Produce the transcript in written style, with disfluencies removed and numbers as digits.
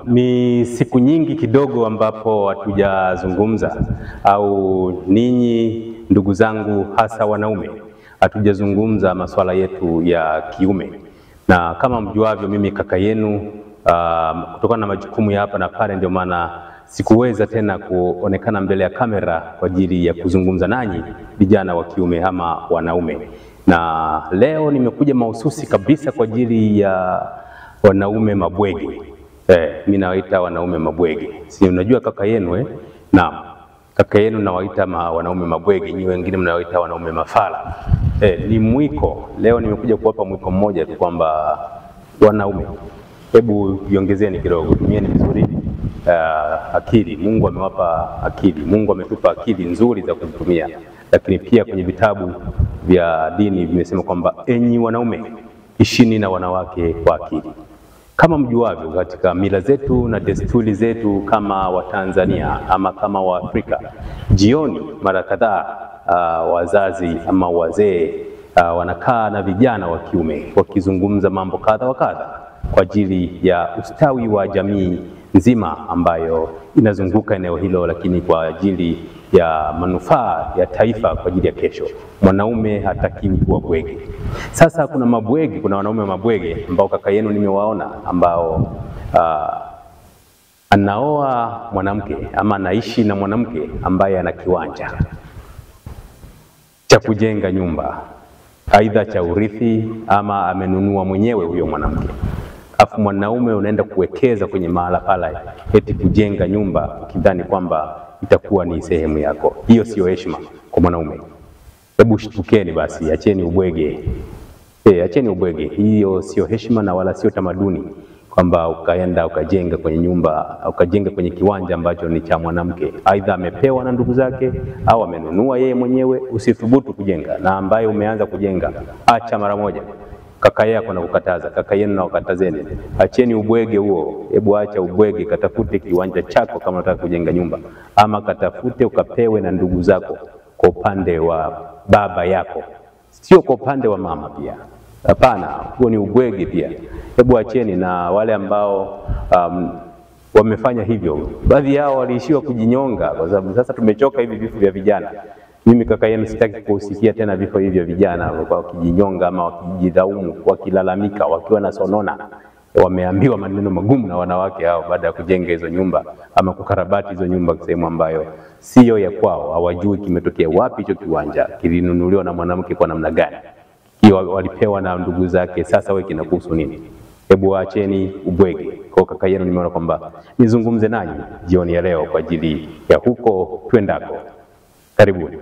Ni siku nyingi kidogo ambapo hatujazungumza, au ninyi ndugu zangu hasa wanaume hatujazungumza masuala yetu ya kiume. Na kama mjuavyo, mimi kaka yenu, kutokana na majukumu ya hapa na pale, ndio maana sikuweza tena kuonekana mbele ya kamera kwa ajili ya kuzungumza nanyi vijana wa kiume ama wanaume. Na leo nimekuja mahususi kabisa kwa ajili ya wanaume mabwege. Mimi nawaita wanaume mabwege. Si unajua kaka yenu Naam. Kaka yenu nawaita wanaume mabwege, nyinyi wengine mnawaita wanaume mafala. Ni mwiko. Leo nimekuja kuwapa mwiko mmoja tu kwamba wanaume, hebu jiongezeni kidogo, tumieni vizuri akili. Mungu amewapa akili. Mungu ametupa akili nzuri za kutumia. Lakini pia kwenye vitabu vya dini vimesema kwamba enyi wanaume, ishini na wanawake kwa akili. Kama mjuavyo, katika mila zetu na desturi zetu kama Watanzania ama kama Waafrika, jioni mara kadhaa wazazi ama wazee wanakaa na vijana wa kiume wakizungumza mambo kadha wa kadha kwa ajili ya ustawi wa jamii nzima ambayo inazunguka eneo hilo, lakini kwa ajili ya manufaa ya taifa kwa ajili ya kesho. Mwanaume hatakiwi kuwa bwege. Sasa kuna mabwege, kuna wanaume mabwege ambao kaka yenu nimewaona, ambao anaoa mwanamke ama anaishi na mwanamke ambaye ana kiwanja cha kujenga nyumba, aidha cha urithi ama amenunua mwenyewe huyo mwanamke. Afu mwanaume unaenda kuwekeza kwenye mahala pala eti kujenga nyumba ukidhani kwamba itakuwa ni sehemu yako. Hiyo sio heshima kwa mwanaume. Hebu shtukeni basi, acheni ubwege. Acheni ubwege. Hiyo sio heshima na wala sio tamaduni, kwamba ukaenda ukajenga kwenye nyumba, ukajenga kwenye kiwanja ambacho ni cha mwanamke, aidha amepewa na ndugu zake au amenunua yeye mwenyewe. Usithubutu kujenga, na ambaye umeanza kujenga, acha mara moja. Kaka yako na kukataza, kaka yenu na wakatazeni. Acheni ubwege huo. Hebu acha ubwege, katafute kiwanja chako kama unataka kujenga nyumba, ama katafute ukapewe na ndugu zako kwa upande wa baba yako, sio kwa upande wa mama pia. Hapana, huo ni ubwege pia. Hebu acheni. Na wale ambao wamefanya hivyo, baadhi yao waliishiwa kujinyonga, kwa sababu sasa tumechoka hivi vifo vya vijana. Mimi kaka yenu sitaki kusikia tena vifo hivi vya vijana wakijinyoga ama wakijidhaumu, wakilalamika, wakiwa na sonona, wameambiwa maneno magumu na wanawake hao baada ya kujenga hizo nyumba ama kukarabati hizo nyumba sehemu ambayo sio ya kwao. Hawajui kimetokea wapi hicho kiwanja, kilinunuliwa na mwanamke kwa namna gani, hiyo walipewa na ndugu zake. Sasa wewe kinakuhusu nini? Hebu acheni ubwege. Kwa kaka yenu nimeona kwamba nizungumze nanyi jioni ya leo kwa ajili ya huko twendako. Karibuni.